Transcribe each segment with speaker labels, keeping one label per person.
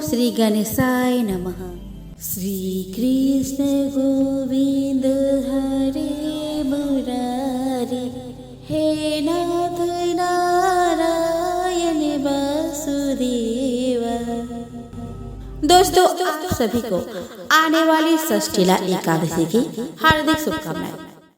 Speaker 1: श्री गणेशाय नमः। श्री कृष्ण गोविंद हरे मुरारी, हे नाथ नारायण वासुदेवा। दोस्तों, आप सभी को आने वाली षष्ठीला एकादशी की हार्दिक शुभकामनाएं।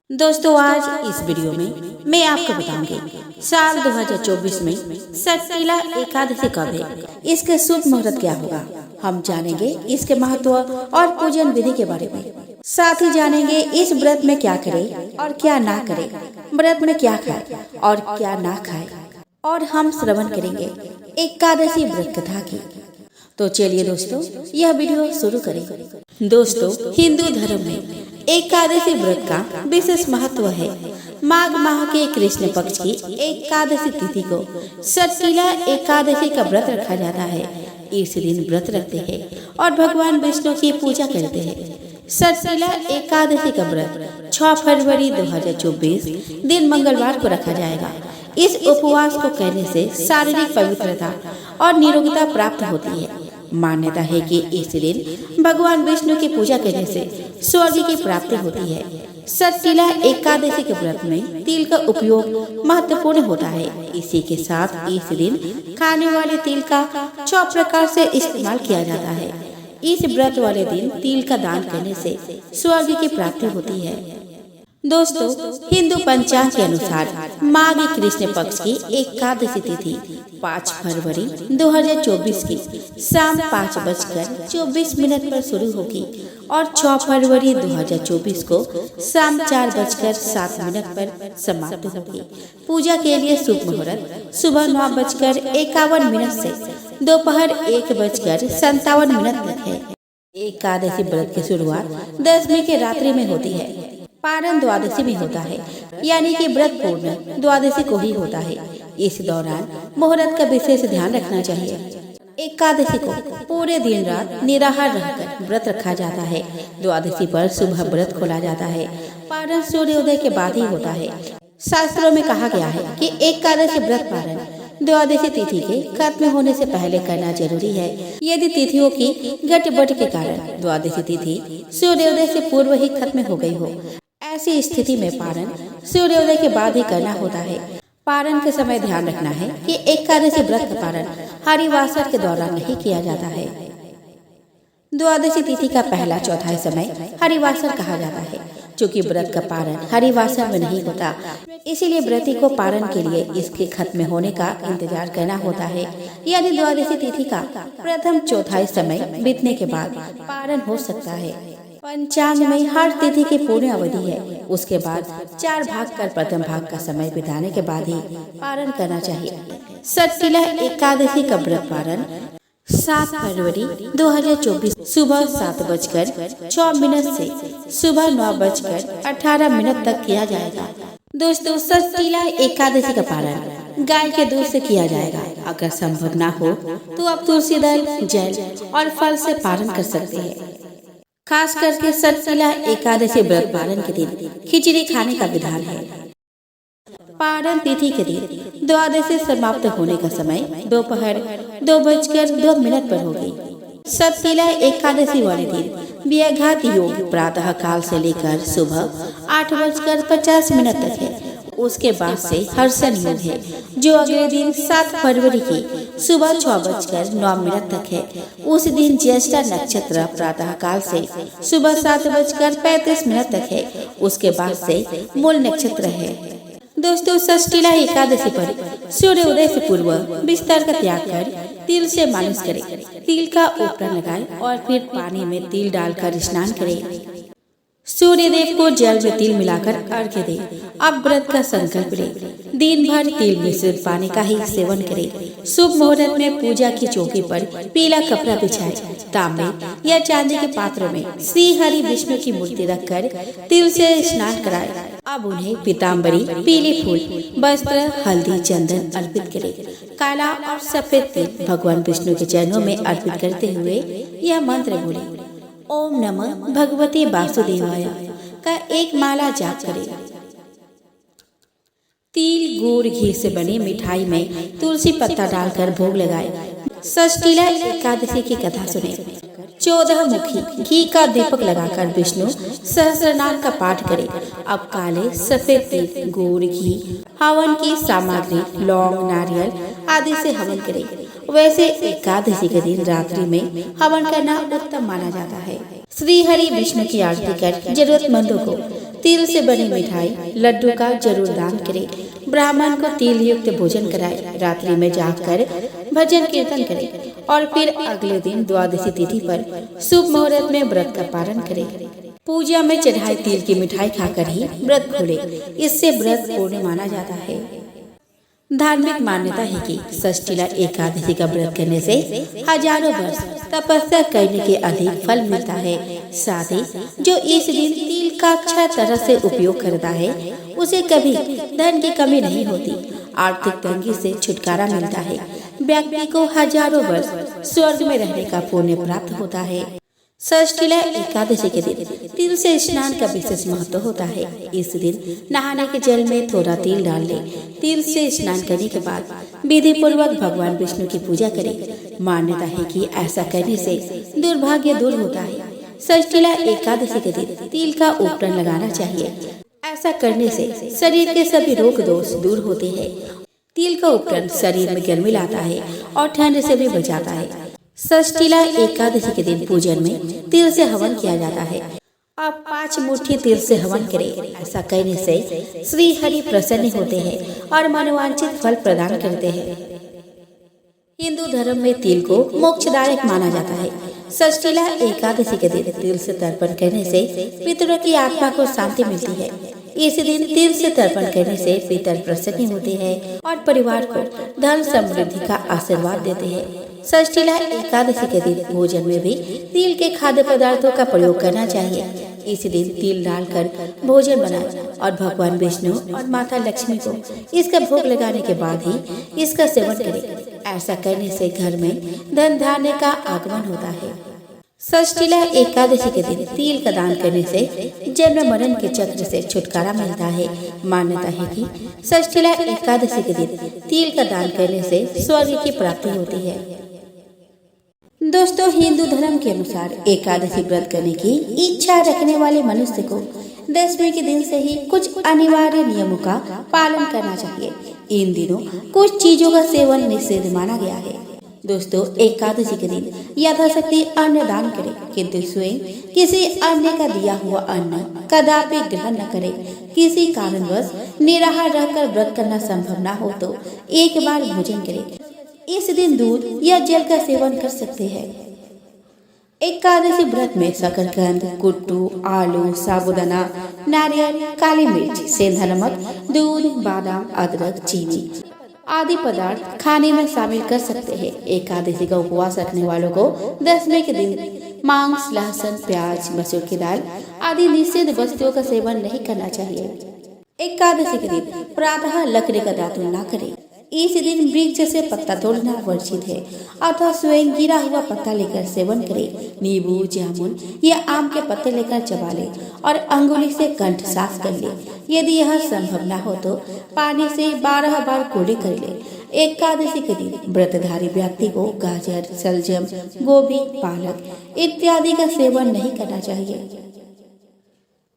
Speaker 1: दोस्तों, आज इस वीडियो में मैं आपको बताऊंगी साल 2024 में षष्ठीला एकादशी कब है, इसके शुभ मुहूर्त क्या होगा। हम जानेंगे इसके महत्व और पूजन विधि के बारे में। साथ ही जानेंगे इस व्रत में क्या करें और क्या ना करें, व्रत में क्या खाए और क्या ना खाए, और हम श्रवण करेंगे एकादशी व्रत कथा की। तो चलिए दोस्तों, यह वीडियो शुरू करें। दोस्तों, हिंदू धर्म में एकादशी व्रत का विशेष महत्व है। माघ माह के कृष्ण पक्ष की एकादशी तिथि को षष्ठीला एकादशी का व्रत रखा जाता है। इस दिन व्रत रखते हैं और भगवान विष्णु की पूजा करते हैं। षष्ठीला एकादशी का व्रत 6 फरवरी 2024 दिन मंगलवार को रखा जाएगा। इस उपवास को करने से शारीरिक पवित्रता और निरोगता प्राप्त होती है। मान्यता है कि इस दिन भगवान विष्णु की पूजा करने से स्वर्ग की प्राप्ति होती है। षष्ठीला एकादशी के व्रत में तिल का उपयोग महत्वपूर्ण होता है। इसी के साथ इस दिन खाने वाले तिल का 6 प्रकार से इस्तेमाल किया जाता है। इस व्रत वाले दिन तिल का दान करने से स्वर्ग की प्राप्ति होती है। दोस्तों, हिंदू पंचांग के अनुसार माघ कृष्ण पक्ष की एकादशी तिथि 5 फरवरी 2024 की शाम 5:24 पर शुरू होगी और 6 फरवरी 2024 को शाम 4:07 पर समाप्त होगी। पूजा के लिए शुभ मुहूर्त सुबह 9:51 से दोपहर 1:57 तक है। एकादशी व्रत की शुरुआत दशमी के रात्रि में होती है। पारण द्वादशी में होता है, यानी कि व्रत पूर्ण द्वादशी को ही होता है। इस दौरान मुहूर्त का विशेष ध्यान रखना चाहिए। एकादशी को पूरे दिन रात निराहार रहकर व्रत रखा जाता है। द्वादशी पर सुबह व्रत खोला जाता है। पारण सूर्योदय के बाद ही होता है। शास्त्रों में कहा गया है कि एकादशी व्रत पारण द्वादशी तिथि के खत्म होने से पहले करना जरूरी है। यदि तिथियों की गड़बड़ के कारण द्वादशी तिथि सूर्योदय से पूर्व ही खत्म हो गई हो, ऐसी स्थिति में पारण सूर्योदय के बाद ही करना होता है। पारण के समय ध्यान रखना है कि एकादशी व्रत का पारण हरिवासर के दौरान नहीं किया जाता है। द्वादशी तिथि का पहला चौथाई समय हरिवासर कहा जाता है। चूँकि व्रत का पारण हरिवासर में नहीं होता, इसीलिए व्रती को पारण के लिए इसके खत्म होने का इंतजार करना होता है। यानी द्वादशी तिथि का प्रथम चौथाई समय बीतने के बाद पारण हो सकता है। पंचांग में हर तिथि की पूर्ण अवधि है। उसके बाद 4 भाग कर प्रथम भाग का समय बिताने के बाद ही पारण करना चाहिए। षष्ठीला एकादशी का व्रत पारण 7 फरवरी 2024 सुबह 7:06 से सुबह 9:18 तक किया जाएगा। दोस्तों, षष्ठीला एकादशी का पारण गाय के दूध से किया जाएगा। अगर संभव ना हो तो आप तुलसी दल, जल और फल से पारण कर सकते हैं। खास करके षष्ठीला एकादशी व्रत पारण के दिन खिचड़ी खाने का विधान है। पारण तिथि के दिन द्वादशी समाप्त होने का समय दोपहर 2:02 पर होगी। षष्ठीला एकादशी वाले दिन व्याघात योग प्रातः काल से लेकर सुबह 8:50 तक है। उसके बाद से हर्षण योग है, जो अगले दिन 7 फरवरी की सुबह 6:09 तक है। उस दिन ज्येष्ठा नक्षत्र प्रातः काल से सुबह 7:35 तक है। उसके बाद से मूल नक्षत्र है। दोस्तों, षष्ठीला एकादशी पर सूर्योदय से पूर्व बिस्तर का त्याग कर तिल से मालिश करें। तिल का उपरण लगाएं और फिर पानी में तिल डालकर स्नान करें। सूर्यदेव को जल में तिल मिलाकर अर्घ्य दें। अब व्रत का संकल्प लें। दिन भर तिल मिश्रित पानी का ही सेवन करें। शुभ मुहूर्त में पूजा की चौकी पर पीला कपड़ा बिछाएं। तांबे या चांदी के पात्र में श्री हरि विष्णु की मूर्ति रखकर तिल से स्नान कराएं। अब उन्हें पीताम्बरी, पीले फूल, वस्त्र, हल्दी, चंदन अर्पित करें। काला और सफेद तिल भगवान विष्णु के चरणों में अर्पित करते हुए यह मंत्र बोले, ओम नमः भगवते वासुदेवाय का एक माला जाप करें। तिल, गुड़, घी से बनी मिठाई में तुलसी पत्ता डालकर भोग लगाए। षष्ठीला एकादशी की कथा सुने। 14 मुखी घी का दीपक लगाकर विष्णु सहस्रनाम का पाठ करे। अब काले सफेद तिल, गुड़, घी, हवन की सामग्री, लौंग, नारियल आदि से हवन करे। वैसे एकादशी के दिन रात्रि में हवन करना उत्तम माना जाता है। श्री हरि विष्णु की आरती कर जरूरतमंदों को तिल से बनी मिठाई, लड्डू का जरूर दान करे। ब्राह्मण को तिल युक्त भोजन कराए। रात्रि में जागकर भजन कीर्तन करे और फिर अगले दिन द्वादशी तिथि पर शुभ मुहूर्त में व्रत का पालन करे। पूजा में चढ़ाई तिल की मिठाई खाकर ही व्रत खोले। इससे व्रत पूर्ण माना जाता है। धार्मिक मान्यता है कि षष्ठीला एकादशी का व्रत करने से हजारों वर्ष तपस्या करने के अधिक फल मिलता है। साथ ही जो इस दिन तिल का अच्छा तरह से उपयोग करता है उसे कभी धन की कमी नहीं होती। आर्थिक तंगी से छुटकारा मिलता है। व्यक्ति को हजारों वर्ष स्वर्ग में रहने का पुण्य प्राप्त होता है। षष्ठीला एकादशी के दिन तिल से स्नान का विशेष महत्व होता है। इस दिन नहाने के जल में थोड़ा तिल डाल ले। तिल से स्नान करने के बाद विधि पूर्वक भगवान विष्णु की पूजा करें। मान्यता है कि ऐसा करने से दुर्भाग्य दूर होता है। षष्ठीला एकादशी के दिन तिल का उपटन लगाना चाहिए। ऐसा करने से शरीर के सभी रोग दोष दूर होते हैं। तिल का उपटन शरीर में गर्मी लाता है और ठंड से भी बचाता है। षष्ठीला एकादशी के दिन पूजन में तिल से हवन किया जाता है। आप 5 मुट्ठी तिल से हवन करें। ऐसा करने से श्री हरि प्रसन्न होते हैं और मनोवांछित फल प्रदान करते हैं। हिंदू धर्म में तिल को मोक्षदायक माना जाता है। षष्ठीला एकादशी के दिन तिल से तर्पण करने से पितरों की आत्मा को शांति मिलती है। इस दिन तिल से तर्पण करने से पितर प्रसन्न होते हैं और परिवार को धन समृद्धि का आशीर्वाद देते हैं। षष्ठीला एकादशी के दिन भोजन में भी तिल के खाद्य पदार्थों का प्रयोग करना चाहिए। इस दिन तिल डालकर भोजन बनाएं और भगवान विष्णु और माता लक्ष्मी को इसका भोग लगाने के बाद ही इसका सेवन करें। ऐसा करने से घर में धन धान्य का आगमन होता है। षष्ठीला एकादशी के दिन तिल का दान करने से जन्म मरण के चक्र से छुटकारा मिलता है। मान्यता है कि षष्ठीला एकादशी के दिन तिल का दान करने से स्वर्ग की प्राप्ति होती है। दोस्तों, हिंदू धर्म के अनुसार एकादशी व्रत करने की इच्छा रखने वाले मनुष्य को दशमी के दिन से ही कुछ अनिवार्य नियमों का पालन करना चाहिए। इन दिनों कुछ चीजों का सेवन निषेध माना गया है। दोस्तों, एकादशी के दिन यथाशक्ति अन्न दान करें, किंतु स्वयं किसी अन्य का दिया हुआ अन्न कदापि ग्रहण न करें। किसी कारणवश निराहार रहकर व्रत करना संभव न हो तो एक बार भोजन करें। इस दिन दूध या जल का सेवन कर सकते हैं। एकादशी व्रत में शकरकंद, कुट्टू, आलू, साबूदाना, नारियल, काली मिर्च, सेंधा नमक, दूध, बादाम, अदरक, चीनी आदि पदार्थ खाने में शामिल कर सकते हैं। एकादशी का उपवास रखने वालों को दशमी के दिन मांस, लहसुन, प्याज, मसूर की दाल आदि निषिद्ध वस्तुओं का सेवन नहीं करना चाहिए। एकादशी के दिन प्रातः लकड़ी का दातुन न करें। इस दिन वृक्ष से पत्ता तोड़ना वर्जित है अथवा स्वयं गिरा हुआ पत्ता लेकर सेवन करें। नींबू, जामुन या आम के पत्ते लेकर चबा ले और अंगुली से कंठ साफ कर ले। यदि यह संभव न हो तो पानी से 12 बार कुल्ली कर ले। एकादशी के दिन व्रतधारी व्यक्ति को गाजर, सलजम, गोभी, पालक इत्यादि का सेवन नहीं करना चाहिए।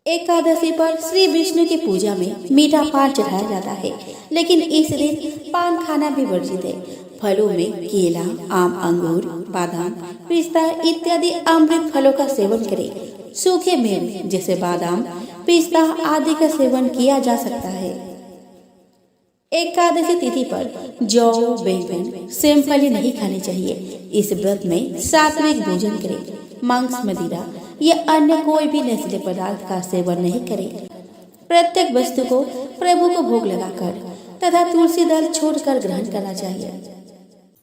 Speaker 1: एकादशी पर श्री विष्णु की पूजा में मीठा पान चढ़ाया जाता है, लेकिन इस दिन पान खाना भी वर्जित है। फलों में केला, आम, अंगूर, बादाम, पिस्ता इत्यादि अमृत फलों का सेवन करें। सूखे मेवे जैसे बादाम, पिस्ता आदि का सेवन किया जा सकता है। एकादशी तिथि पर जौ, बैंगन, सेमफली नहीं खानी चाहिए। इस व्रत में सात्विक भोजन करें। मांस, मदिरा या अन्य कोई भी नशीले पदार्थ का सेवन नहीं करें। प्रत्येक वस्तु को प्रभु को भोग लगाकर तथा तुलसी दल छोड़कर ग्रहण करना चाहिए।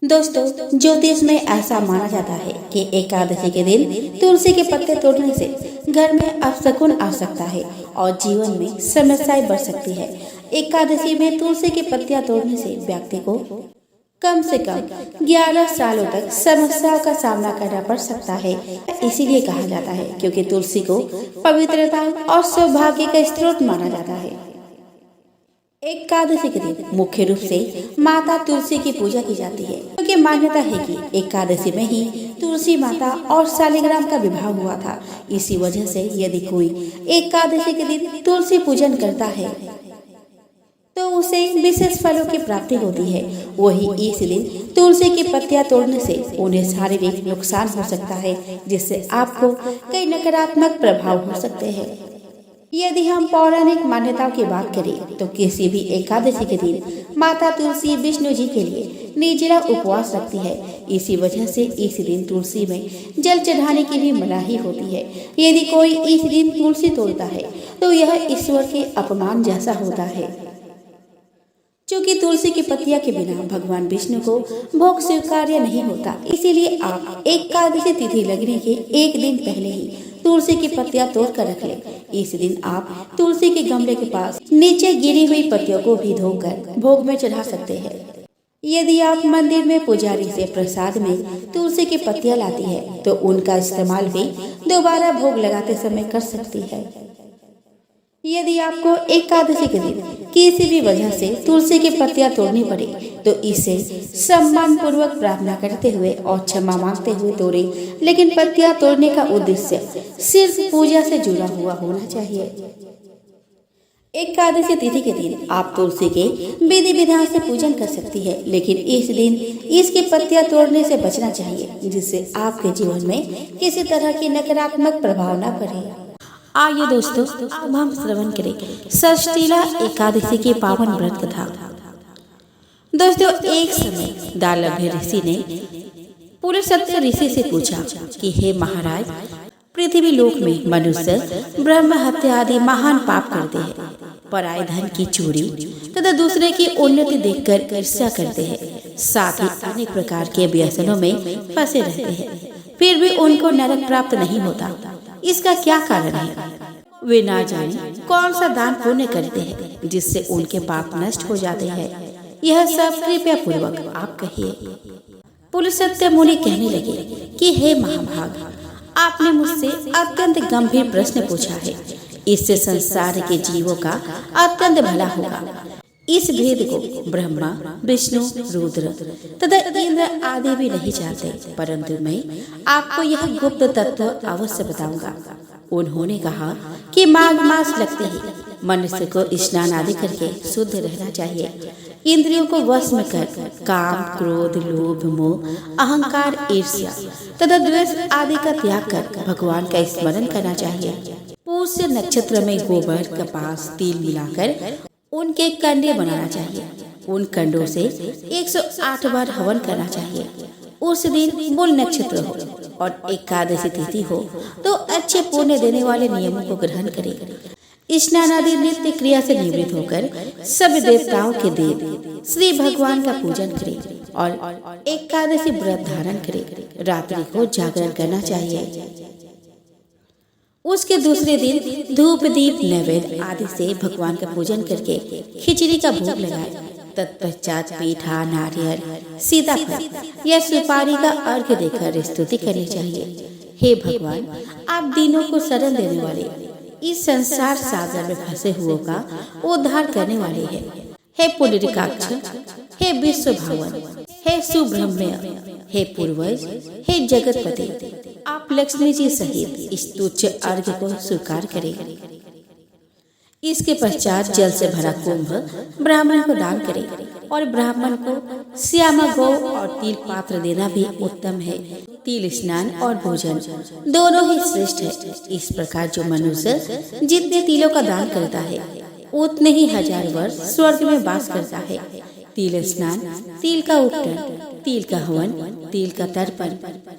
Speaker 1: दोस्तों, ज्योतिष में ऐसा माना जाता है कि एकादशी के दिन तुलसी के पत्ते तोड़ने से घर में अपशकुन आ सकता है और जीवन में समस्याएं बढ़ सकती है। एकादशी में तुलसी की पत्तियां तोड़ने से व्यक्ति को कम से कम 11 सालों तक समस्याओं का सामना करना पड़ सकता है। इसीलिए कहा जाता है क्योंकि तुलसी को पवित्रता और सौभाग्य का स्रोत माना जाता है। एकादशी के दिन मुख्य रूप से माता तुलसी की पूजा की जाती है, क्योंकि मान्यता है कि एकादशी में ही तुलसी माता और शालिग्राम का विवाह हुआ था। इसी वजह से यदि कोई एकादशी के दिन तुलसी पूजन करता है तो उसे विशेष फलों की प्राप्ति होती है। वही इस दिन तुलसी की पत्तियां तोड़ने से उन्हें शारीरिक नुकसान हो सकता है, जिससे आपको कई नकारात्मक प्रभाव हो सकते हैं। यदि हम पौराणिक मान्यताओं की बात करें तो किसी भी एकादशी के दिन माता तुलसी विष्णु जी के लिए निर्जला उपवास रखती है। इसी वजह से इस दिन तुलसी में जल चढ़ाने की भी मनाही होती है। यदि कोई इस दिन तुलसी तोड़ता है तो यह ईश्वर के अपमान जैसा होता है। क्योंकि तुलसी की पत्तियां के बिना भगवान विष्णु को भोग स्वीकार्य नहीं होता, इसीलिए आप एकादशी तिथि लगने के एक दिन पहले ही तुलसी की पत्तियां तोड़ कर रख लें। इस दिन आप तुलसी के गमले के पास नीचे गिरी हुई पत्तियों को भी धोकर भोग में चढ़ा सकते हैं। यदि आप मंदिर में पुजारी से प्रसाद में तुलसी की पत्तियां लाती है तो उनका इस्तेमाल भी दोबारा भोग लगाते समय कर सकती है। यदि आपको एकादशी के दिन किसी भी वजह से तुलसी की पत्तियां तोड़नी पड़े तो इसे सम्मान पूर्वक प्रार्थना करते हुए और क्षमा मांगते हुए तोड़े, लेकिन पत्तियां तोड़ने का उद्देश्य सिर्फ पूजा से जुड़ा हुआ होना चाहिए। एकादशी तिथि के दिन आप तुलसी के विधि विधान से पूजन कर सकती है, लेकिन इस दिन इसकी पत्तियां तोड़ने से बचना चाहिए, जिससे आपके जीवन में किसी तरह की नकारात्मक प्रभाव न पड़े। आइए दोस्तों, अब हम श्रवण करें षष्ठीला एकादशी की पावन व्रत कथा। दोस्तों, एक समय दालभ्य ऋषि ने पुरुषोत्तम ऋषि से पूछा कि हे महाराज, पृथ्वी लोक में मनुष्य ब्रह्म हत्या आदि महान पाप करते हैं, पराय धन की चोरी तथा दूसरे की उन्नति देखकर ईर्ष्या करते हैं, साथ ही अनेक प्रकार के व्यसनों में फंसे रहते हैं, फिर भी उनको नरक प्राप्त नहीं होता। इसका क्या कारण है? वे ना जाने कौन सा दान पुण्य करते हैं जिससे उनके पाप नष्ट हो जाते हैं। यह सब कृपया पूर्वक आप कहिए। पुरुषोत्तम मुनि कहने लगे कि हे महाभाग, आपने मुझसे अत्यंत गंभीर प्रश्न पूछा है। इससे संसार के जीवों का अत्यंत भला होगा। इस भेद को ब्रह्मा, विष्णु, रुद्र तथा इंद्र आदि भी नहीं जानते, परंतु मैं आपको यह गुप्त तत्व अवश्य बताऊंगा। उन्होंने कहा कि माघ मास लगते ही मनुष्य को स्नान आदि करके शुद्ध रहना चाहिए। इंद्रियों को वश में कर काम, क्रोध, लोभ, मोह, अहंकार, ईर्ष्या तथा द्वेष आदि का त्याग कर भगवान का स्मरण करना चाहिए। पुष्य नक्षत्र में गोबर, कपास, तिल मिलाकर उनके कंडे बनाना चाहिए। उन कंडों से 108 बार हवन करना चाहिए। उस दिन मूल नक्षत्र हो और एकादशी तिथि हो तो अच्छे पुण्य देने वाले नियमों को ग्रहण करें। स्नान आदि नित्य क्रिया से निवृत्त होकर सब देवताओं के देव श्री भगवान का पूजन करें और एकादशी व्रत धारण करें। रात्रि को जागरण करना चाहिए। उसके दूसरे दिन धूप, दीप, नैवेद्य आदि से भगवान का पूजन करके खिचड़ी का भोग लगाए। तत्पश्चात पीठा, नारियल, सीताफल या सुपारी का अर्घ्य देकर स्तुति करनी चाहिए। हे भगवान, आप दीनों को शरण देने वाले, इस संसार सागर में फंसे हुओं का उद्धार करने वाले हैं। हे पुंडरीकाक्ष, हे विश्व भावन, हे सुब्रह्मण्य, हे पूर्वज, हे जगतपति, आप लक्ष्मी जी सहित इस तुच्छ अर्घ्य को स्वीकार करें। इसके पश्चात जल से भरा कुंभ ब्राह्मण को दान करें और ब्राह्मण को श्यामा गौ और तिल पात्र देना भी उत्तम है। तिल स्नान और भोजन दोनों ही श्रेष्ठ है। इस प्रकार जो मनुष्य जितने तिलों का दान करता है उतने ही 1000 वर्ष स्वर्ग में वास करता है। तिल स्नान, तिल का उपटन, तिल का हवन, तिल का तर्पण,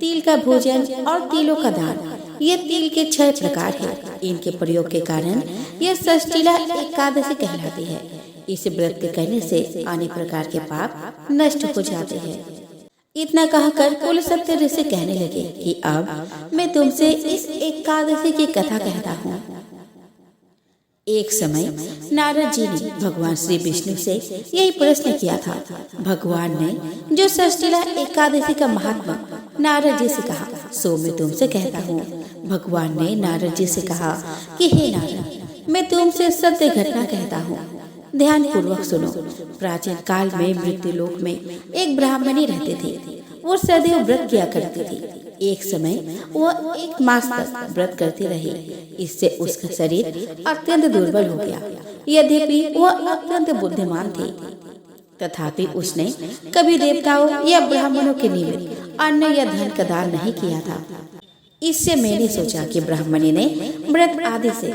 Speaker 1: तिल का भोजन और तिलों का दान, ये तिल के 6 प्रकार हैं। इनके प्रयोग के कारण यह षष्ठीला एकादशी कहलाती है। इस व्रत के करने से अनेक प्रकार के पाप नष्ट हो जाते हैं। इतना कहकर पुरुषोत्तम ऋषि कहने लगे कि अब मैं तुमसे इस एकादशी की कथा कहता हूँ। एक समय नारद जी ने भगवान श्री विष्णु से यही प्रश्न किया था। भगवान ने जो षष्ठीला एकादशी का महात्मा नारद जी से कहा सो मैं तुमसे कहता हूँ। भगवान ने नारद जी से कहा कि हे नारद, मैं तुमसे सत्य घटना कहता हूँ। ध्यान पूर्वक सुनो। प्राचीन काल में मृत्यु लोक में एक ब्राह्मणी रहते थे। वो सदैव व्रत किया करती थी। एक समय वो 1 मास तक व्रत करती रही। इससे उसका शरीर अत्यंत दुर्बल हो गया। यद्यपि वो अत्यंत बुद्धिमान थी, तथापि उसने कभी देवताओं या ब्राह्मणों के निमित्त अन्न या धन का दान नहीं किया था। इससे मैंने सोचा कि ब्राह्मणी ने व्रत आदि से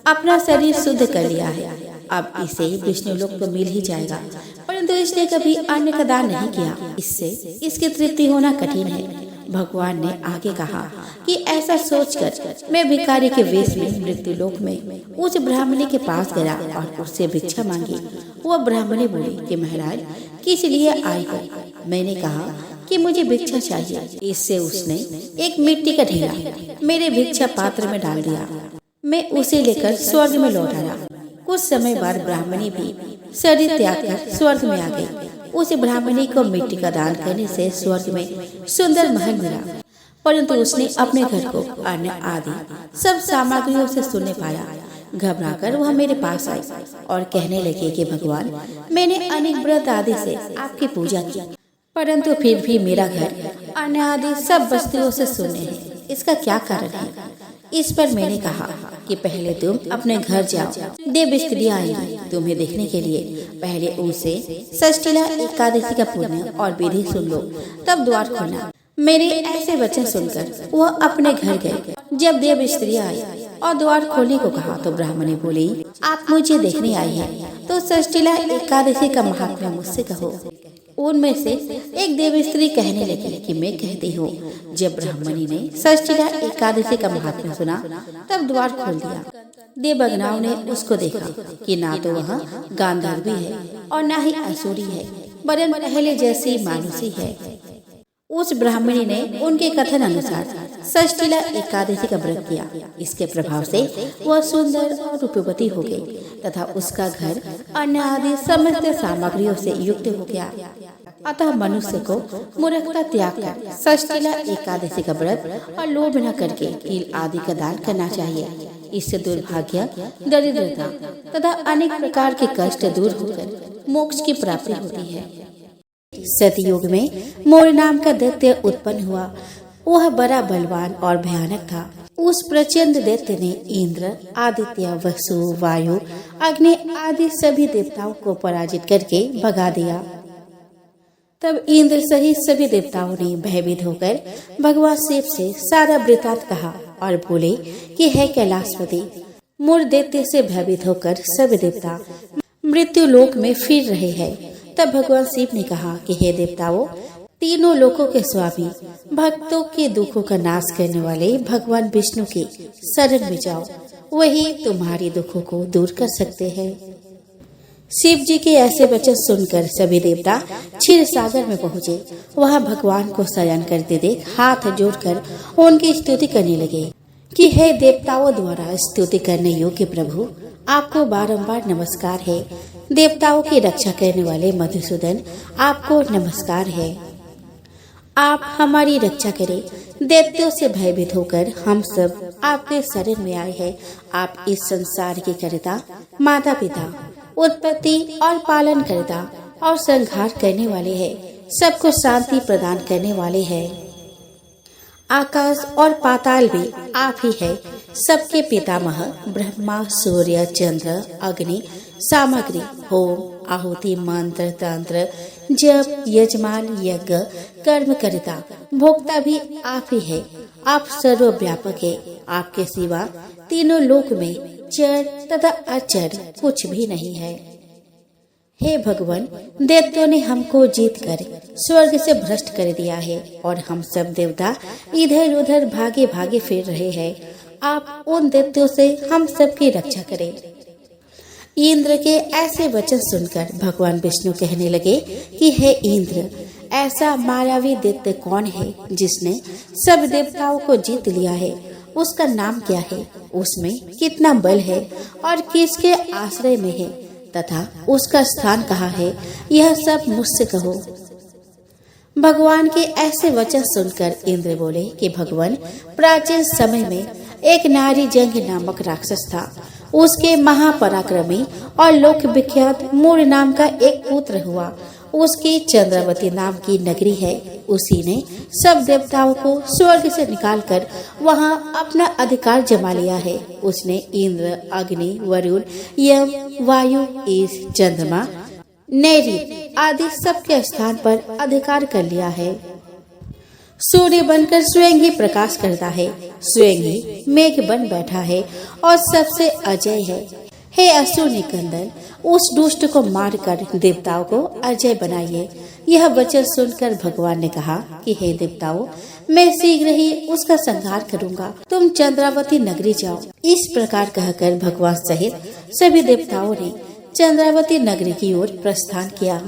Speaker 1: अपना शरीर शुद्ध कर लिया है, अब इसे विष्णु लोक तो मिल ही जाएगा। परंतु इसने कभी अन्न का दान नहीं किया, इससे इसकी तृप्ति होना कठिन है। भगवान ने आगे कहा कि ऐसा सोचकर मैं भिखारी के वेश में मृत्यु लोक में उस ब्राह्मणी के पास गया और उससे भिक्षा मांगी। वह ब्राह्मणी बोली कि महाराज, किस लिए आई हो? मैंने कहा कि मुझे भिक्षा चाहिए। इससे उसने एक मिट्टी का ढेला मेरे भिक्षा पात्र में डाल दिया। मैं उसे लेकर स्वर्ग में लौट आया। कुछ समय बाद ब्राह्मणी भी शरीर त्याग कर स्वर्ग में आ गई। उस ब्राह्मणी को मिट्टी का दान करने से स्वर्ग में सुंदर महल मिला, परंतु उसने अपने घर को अन्न आदि सब सामग्रियों से शून्य पाया। घबराकर वह मेरे पास आई और कहने लगे कि भगवान, मैंने अनेक व्रत आदि से आपकी पूजा की, परंतु फिर भी मेरा घर अन्न आदि सब वस्तुओं से शून्य है। इसका क्या कारण है? इस पर मैंने कहा कि पहले तुम अपने घर जाओ। देव स्त्रियां आएंगी तुम्हें देखने के लिए। पहले उनसे षष्ठीला एकादशी का पुण्य और विधि सुन लो, तब द्वार खोलना। मेरे ऐसे वचन सुनकर वह अपने घर गए। जब देव स्त्रियां आई और द्वार खोलने को कहा तो ब्राह्मणी बोली, आप मुझे देखने आई हैं तो षष्ठीला एकादशी का महात्म्य मुझसे कहो। उनमें से एक देव स्त्री कहने लगी कि मैं कहती हूँ। जब ब्राह्मणी ने षष्ठीला एकादशी का महात्म्य सुना तब द्वार खोल दिया। देवगनाओं ने उसको देखा कि ना तो वह गांधर्वी है और ना ही असुरी है, वरन पहले जैसी मानुषी है। उस ब्राह्मणी ने उनके कथन अनुसार षष्ठीला एकादशी का व्रत किया। इसके प्रभाव से वह सुंदर और रूपवती हो गई तथा उसका घर अन्न आदि समस्त सामग्रियों से युक्त हो गया। अतः मनुष्य को मूर्खता त्याग कर षष्ठीला एकादशी का व्रत और लोभ न करके तिल आदि का दान करना चाहिए। इससे दुर्भाग्य, दरिद्रता तथा अनेक प्रकार के कष्ट दूर होकर मोक्ष की प्राप्ति होती है। सतयुग में मोर नाम का दैत्य उत्पन्न हुआ। वह बड़ा बलवान और भयानक था। उस प्रचंड दैत्य ने इंद्र, आदित्य, वसु, वायु, अग्नि आदि सभी देवताओं को पराजित करके भगा दिया। तब इंद्र सहित सभी देवताओं ने भयभीत होकर भगवान शिव से सारा वृत्तांत कहा और बोले कि हे कैलाशपति, मोर दैत्य से भयभीत होकर सभी देवता मृत्यु लोक में फिर रहे हैं। तब भगवान शिव ने कहा कि हे देवताओं, तीनों लोकों के स्वामी, भक्तों के दुखों का नाश करने वाले भगवान विष्णु की शरण में जाओ, वही तुम्हारी दुखों को दूर कर सकते हैं। शिव जी के ऐसे वचन सुनकर सभी देवता क्षीर सागर में पहुँचे। वहाँ भगवान को शयन करते देख हाथ जोड़कर उनकी स्तुति करने लगे कि हे देवताओं द्वारा स्तुति करने योग्य प्रभु, आपको बारंबार नमस्कार है। देवताओं की रक्षा करने वाले मधुसूदन, आपको नमस्कार है। आप हमारी रक्षा करें। दैत्यों से भयभीत होकर हम सब आपके शरण में आए हैं। आप इस संसार के कर्ता, माता पिता, उत्पत्ति और पालन करता और संहार करने वाले हैं। सबको शांति प्रदान करने वाले हैं। आकाश और पाताल भी आप ही है। सबके पितामह ब्रह्मा, सूर्य, चंद्र, अग्नि, सामग्री, होम, आहुति, मंत्र, तंत्र, जप, यजमान, यज्ञ, कर्म करता, भोक्ता भी आप ही है। आप सर्वव्यापक है। आपके सिवा तीनों लोक में चर तथा अचर कुछ भी नहीं है। हे भगवान, दैत्यों ने हमको जीतकर स्वर्ग से भ्रष्ट कर दिया है और हम सब देवता इधर उधर भागे भागे फिर रहे हैं। आप उन दैत्यों से हम सब की रक्षा करें। इंद्र के ऐसे वचन सुनकर भगवान विष्णु कहने लगे कि हे इंद्र, ऐसा मायावी दैत्य कौन है जिसने सब देवताओं को जीत लिया है? उसका नाम क्या है? उसमें कितना बल है और किसके आश्रय में है तथा उसका स्थान कहाँ है? यह सब मुझसे कहो। भगवान के ऐसे वचन सुनकर इंद्र बोले कि भगवान, प्राचीन समय में एक नारी जंग नामक राक्षस था। उसके महापराक्रमी और लोक विख्यात मूर नाम का एक पुत्र हुआ। उसकी चंद्रावती नाम की नगरी है। उसी ने सब देवताओं को स्वर्ग से निकालकर वहां अपना अधिकार जमा लिया है। उसने इंद्र, अग्नि, वरुण, यम, वायु, ईश, चंद्रमा, नैऋत्य आदि सबके स्थान पर अधिकार कर लिया है। सूर्य बनकर स्वयं ही प्रकाश करता है, स्वयं ही मेघ बन बैठा है और सबसे अजय है। हे असुर निकंदन, उस दुष्ट को मारकर देवताओं को अजय बनाइए। यह वचन सुनकर भगवान ने कहा कि हे देवताओं, मैं शीघ्र ही उसका संहार करूंगा। तुम चंद्रावती नगरी जाओ। इस प्रकार कहकर भगवान सहित सभी देवताओं ने चंद्रावती नगरी की ओर प्रस्थान किया।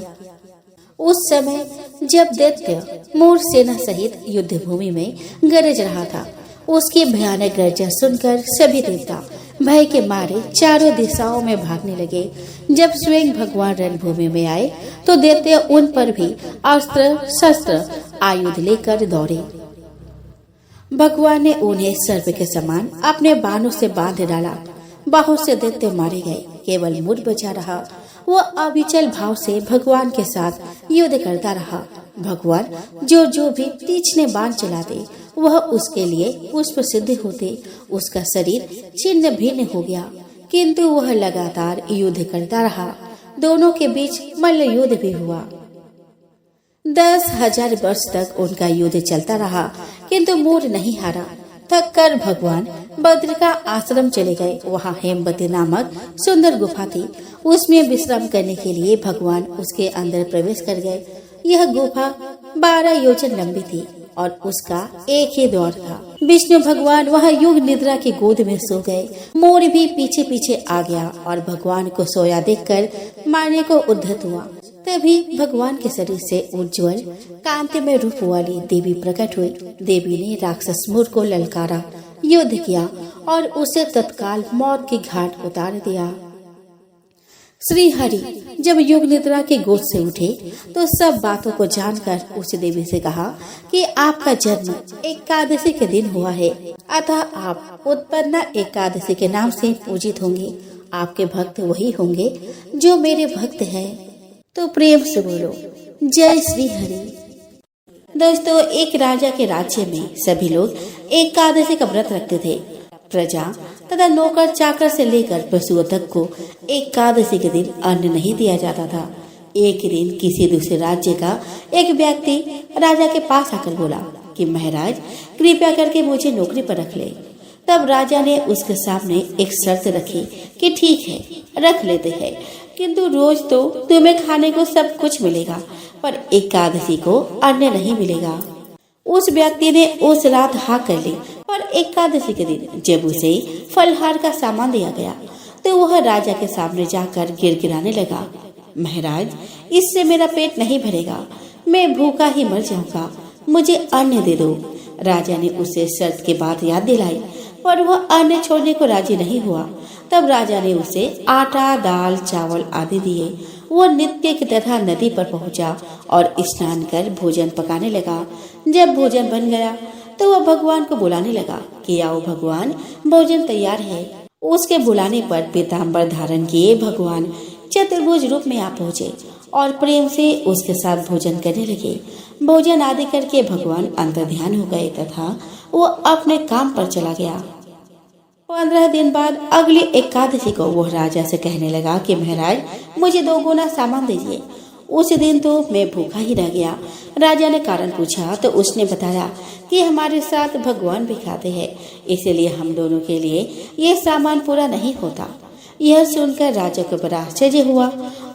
Speaker 1: उस समय जब दैत्य मूर सेना सहित युद्ध भूमि में गरज रहा था, उसकी भयानक गर्जन सुनकर सभी देवता भय के मारे चारों दिशाओं में भागने लगे। जब स्वयं भगवान रणभूमि में आए तो दैत्य उन पर भी अस्त्र शस्त्र आयुध लेकर दौड़े। भगवान ने उन्हें सर्प के समान अपने बाणों से बांध डाला। बहुत से दैत्य मारे गए, केवल मूर बचा रहा। वो अविचल भाव से भगवान के साथ युद्ध करता रहा। भगवान जो भी तीक्ष्ण बाण चलाते वह उसके लिए पुष्प सिद्ध होते। उसका शरीर छिन्न भिन्न हो गया, किंतु वह लगातार युद्ध करता रहा। दोनों के बीच मल्ल युद्ध भी हुआ। 10,000 वर्ष तक उनका युद्ध चलता रहा, किंतु मूर नहीं हारा। थक कर भगवान बद्र का आश्रम चले गए। वहाँ हेमवती नामक सुंदर गुफा थी। उसमें विश्राम करने के लिए भगवान उसके अंदर प्रवेश कर गए। यह गुफा 12 योजन लंबी थी और उसका एक ही द्वार था। विष्णु भगवान वह युग निद्रा की गोद में सो गए। मोर भी पीछे पीछे आ गया और भगवान को सोया देखकर मारने को उद्धत हुआ। तभी भगवान के शरीर से उज्जवल कांतिमय रूप वाली देवी प्रकट हुई। देवी ने राक्षस मूर को ललकारा, युद्ध किया और उसे तत्काल मौत के घाट उतार दिया। श्री हरि जब युग निद्रा की गोद से उठे तो सब बातों को जानकर उस देवी से कहा कि आपका जन्म एकादशी के दिन हुआ है, अतः आप उत्पन्ना एकादशी के नाम से पूजित होंगे। आपके भक्त वही होंगे जो मेरे भक्त हैं। तो प्रेम से बोलो जय श्री हरि। दोस्तों, एक राजा के राज्य में सभी लोग एकादशी का व्रत रखते थे। प्रजा तथा नौकर चाकर से लेकर पशुओं तक को एकादशी के दिन अन्न नहीं दिया जाता था। एक दिन किसी दूसरे राज्य का एक व्यक्ति राजा के पास आकर बोला कि महाराज, कृपया करके मुझे नौकरी पर रख ले। तब राजा ने उसके सामने एक शर्त रखी कि ठीक है, रख लेते हैं, किंतु रोज तो तुम्हें खाने को सब कुछ मिलेगा, पर एकादशी को अन्न नहीं मिलेगा। उस व्यक्ति ने उस रात हाँ कर ली, पर एकादशी के दिन जब उसे फलहार का सामान दिया गया तो वह राजा के सामने जाकर गिड़गिड़ाने लगा, महाराज, इससे मेरा पेट नहीं भरेगा, मैं भूखा ही मर जाऊंगा, मुझे अन्न दे दो। राजा ने उसे शर्त की बात याद दिलाई, पर वह अन्न छोड़ने को राजी नहीं हुआ। तब राजा ने उसे आटा, दाल, चावल आदि दिए। वो नित्य की तरह नदी पर पहुंचा और स्नान कर भोजन पकाने लगा। जब भोजन बन गया तो वह भगवान को बुलाने लगा कि आओ भगवान, भोजन तैयार है। उसके बुलाने पर पीताम्बर धारण किए भगवान चतुर्भुज रूप में आ पहुँचे और प्रेम से उसके साथ भोजन करने लगे। भोजन आदि करके भगवान अंतर्ध्यान हो गए तथा वो अपने काम पर चला गया। 15 दिन बाद अगली एकादशी को वह राजा से कहने लगा कि महाराज, मुझे 2 गुना सामान दीजिए। उस दिन तो मैं भूखा ही रह गया। राजा ने कारण पूछा तो उसने बताया कि हमारे साथ भगवान भी खाते हैं, इसलिए हम दोनों के लिए ये सामान पूरा नहीं होता। यह सुनकर राजा को बड़ा आश्चर्य हुआ।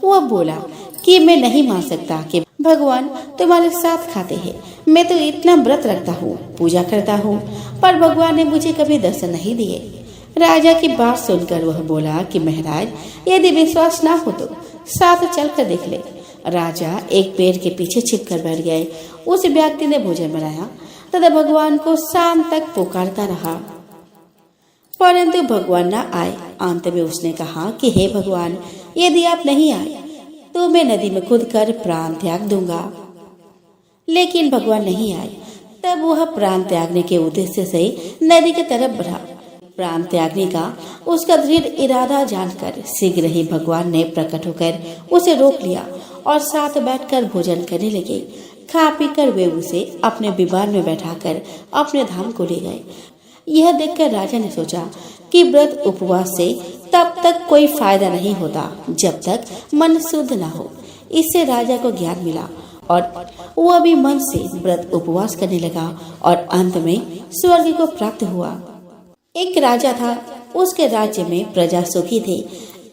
Speaker 1: वह बोला कि मैं नहीं मान सकता कि भगवान तुम्हारे साथ खाते हैं। मैं तो इतना व्रत रखता हूँ, पूजा करता हूँ, पर भगवान ने मुझे कभी दर्शन नहीं दिए। राजा की बात सुनकर वह बोला कि महाराज, यदि विश्वास ना हो तो साथ चल कर देख ले। राजा एक पेड़ के पीछे छिपकर बैठ गए। उस व्यक्ति ने भोजन बनाया तथा भगवान को शाम तक पुकारता रहा, परंतु भगवान न आए। अंत में उसने कहा कि हे भगवान, यदि आप नहीं आए तो मैं नदी में कूद कर प्राण त्याग दूंगा। लेकिन भगवान नहीं आए। तब वह प्राण त्यागने के उद्देश्य से नदी की तरफ बढ़ा, प्राण त्यागने का उसका दृढ़ इरादा जानकर शीघ्र ही भगवान ने प्रकट होकर उसे रोक लिया और साथ बैठकर भोजन करने लगे। खा पी कर वे उसे अपने विमान में बैठाकर अपने धाम को ले गए। यह देखकर राजा ने सोचा कि व्रत उपवास से तब तक कोई फायदा नहीं होता जब तक मन शुद्ध न हो। इससे राजा को ज्ञान मिला और वह भी मन से व्रत उपवास करने लगा और अंत में स्वर्ग को प्राप्त हुआ। एक राजा था, उसके राज्य में प्रजा सुखी थी।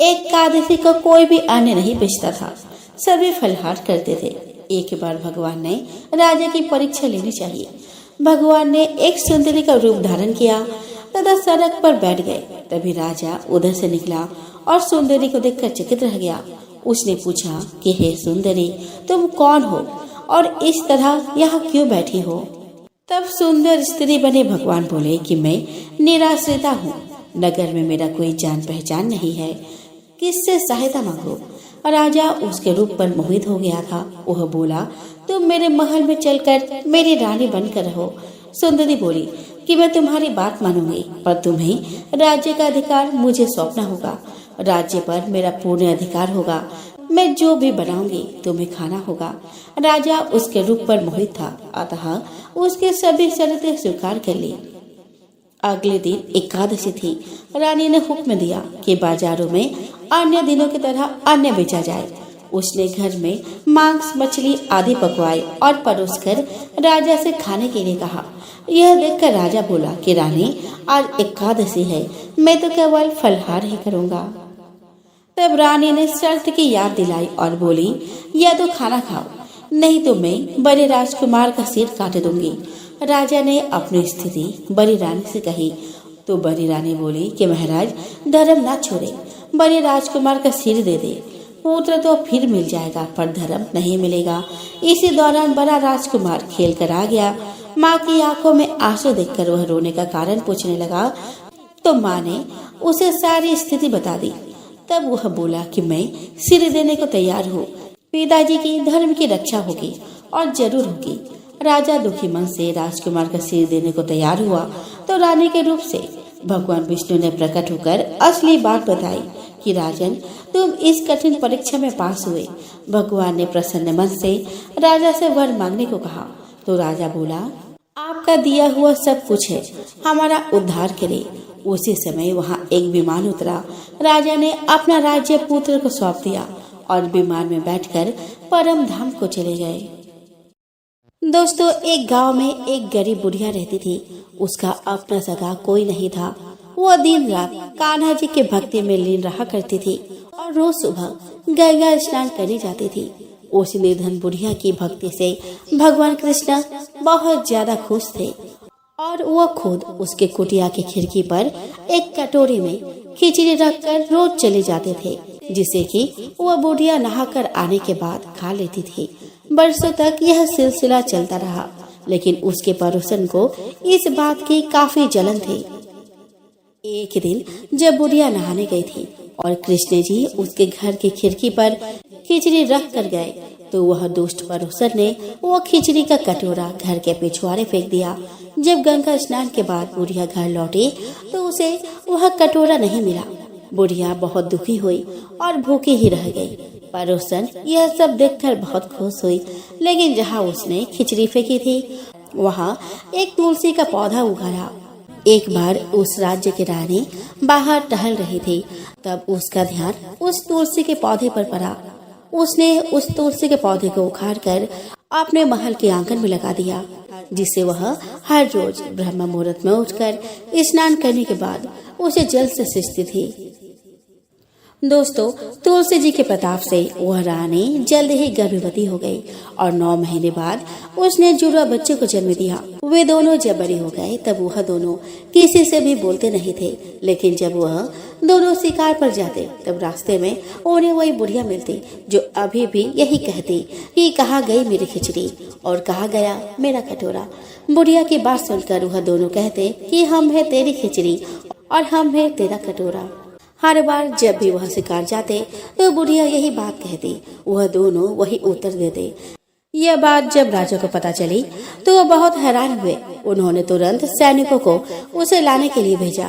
Speaker 1: एकादशी को कोई भी अन्न नहीं बेचता था, सभी फलाहार करते थे। एक बार भगवान ने राजा की परीक्षा लेनी चाहिए। भगवान ने एक सुंदरी का रूप धारण किया तथा सड़क पर बैठ गए। तभी राजा उधर से निकला और सुंदरी को देखकर चकित रह गया। उसने पूछा कि हे सुंदरी, तुम कौन हो और इस तरह यहाँ क्यों बैठी हो? तब सुंदर स्त्री बने भगवान बोले कि मैं निराश्रिता हूँ, नगर में मेरा कोई जान पहचान नहीं है, किससे सहायता मांगो? राजा उसके रूप पर मोहित हो गया था। वह बोला, तुम मेरे महल में चलकर मेरी रानी बनकर रहो। सुंदरी बोली कि मैं तुम्हारी बात मानूंगी, पर तुम्हें राज्य का अधिकार मुझे सौंपना होगा। राज्य पर मेरा पूर्ण अधिकार होगा। मैं जो भी बनाऊंगी तुम्हें खाना होगा। राजा उसके रूप पर मोहित था, अतः उसके सभी शर्तें स्वीकार कर ली। अगले दिन एकादशी थी। रानी ने हुक्म दिया कि बाजारों में अन्य दिनों की तरह अन्न बेचा जाए। उसने घर में मांस, मछली आदि पकवाए और परोसकर राजा से खाने के लिए कहा। यह देखकर राजा बोला कि रानी, आज एकादशी है, मैं तो केवल फलाहार ही करूँगा। तब रानी ने शर्त की याद दिलाई और बोली, या तो खाना खाओ, नहीं तो मैं बड़े राजकुमार का सिर काट दूंगी। राजा ने अपनी स्थिति बड़ी रानी से कही तो बड़ी रानी बोली कि महाराज, धर्म ना छोड़े, बड़े राजकुमार का सिर दे दे। पुत्र तो फिर मिल जाएगा पर धर्म नहीं मिलेगा। इसी दौरान बड़ा राजकुमार खेल कर आ गया। माँ की आंखों में आंसू देखकर वह रोने का कारण पूछने लगा तो माँ ने उसे सारी स्थिति बता दी। तब वह बोला कि मैं सिर देने को तैयार हूँ, पिताजी की धर्म की रक्षा होगी और जरूर होगी। राजा दुखी मन से राजकुमार का सिर देने को तैयार हुआ तो रानी के रूप से भगवान विष्णु ने प्रकट होकर असली बात बताई कि राजन, तुम इस कठिन परीक्षा में पास हुए। भगवान ने प्रसन्न मन से राजा से वर मांगने को कहा तो राजा बोला, आपका दिया हुआ सब कुछ है, हमारा उद्धार करे। उसी समय वहाँ एक विमान उतरा। राजा ने अपना राज्य पुत्र को सौंप दिया और विमान में बैठकर परम धाम को चले गए। दोस्तों, एक गांव में एक गरीब बुढ़िया रहती थी। उसका अपना सगा कोई नहीं था। वह दिन रात कान्हा जी के भक्ति में लीन रहा करती थी और रोज सुबह गंगा स्नान करने जाती थी। उस निर्धन बुढ़िया की भक्ति से भगवान कृष्ण बहुत ज्यादा खुश थे और वह खुद उसके कुटिया की खिड़की पर एक कटोरी में खिचड़ी रखकर रोज चले जाते थे, जिसे कि वह बुढ़िया नहाकर आने के बाद खा लेती थी। बरसों तक यह सिलसिला चलता रहा, लेकिन उसके पड़ोसन को इस बात की काफी जलन थी। एक दिन जब बुढ़िया नहाने गई थी और कृष्ण जी उसके घर की खिड़की पर खिचड़ी रख कर गए तो वह दुष्ट पड़ोसन ने वो खिचड़ी का कटोरा घर के पिछवाड़े फेंक दिया। जब गंगा स्नान के बाद बुढ़िया घर लौटी तो उसे वह कटोरा नहीं मिला। बुढ़िया बहुत दुखी हुई और भूखी ही रह गई। पड़ोसन यह सब देखकर बहुत खुश हुई, लेकिन जहाँ उसने खिचड़ी फेंकी थी वहाँ एक तुलसी का पौधा उगाया। एक बार उस राज्य की रानी बाहर टहल रही थी, तब उसका ध्यान उस तुलसी के पौधे पर पड़ा। उसने उस तुलसी के पौधे को उखाड़कर अपने महल के आंगन में लगा दिया, जिससे वह हर रोज ब्रह्म मुहूर्त में उठकर स्नान करने के बाद उसे जल से सींचती थी। दोस्तों, तुलसी जी के प्रताप से वह रानी जल्द ही गर्भवती हो गई और 9 महीने बाद उसने जुड़वा बच्चे को जन्म दिया। वे दोनों जब बड़े हो गए तब वह दोनों किसी से भी बोलते नहीं थे, लेकिन जब वह दोनों शिकार पर जाते तब रास्ते में उन्हें वही बुढ़िया मिलती जो अभी भी यही कहती कि कहाँ गई मेरी खिचड़ी और कहाँ गया मेरा कटोरा। बुढ़िया की बात सुनकर वह दोनों कहते कि हम है तेरी खिचड़ी और हम है तेरा कटोरा। हर बार जब भी वह शिकार जाते तो बुढ़िया यही बात कहती, वह दोनों वही उत्तर देते। यह बात जब राजा को पता चली तो वह बहुत हैरान हुए। उन्होंने तुरंत सैनिकों को उसे लाने के लिए भेजा।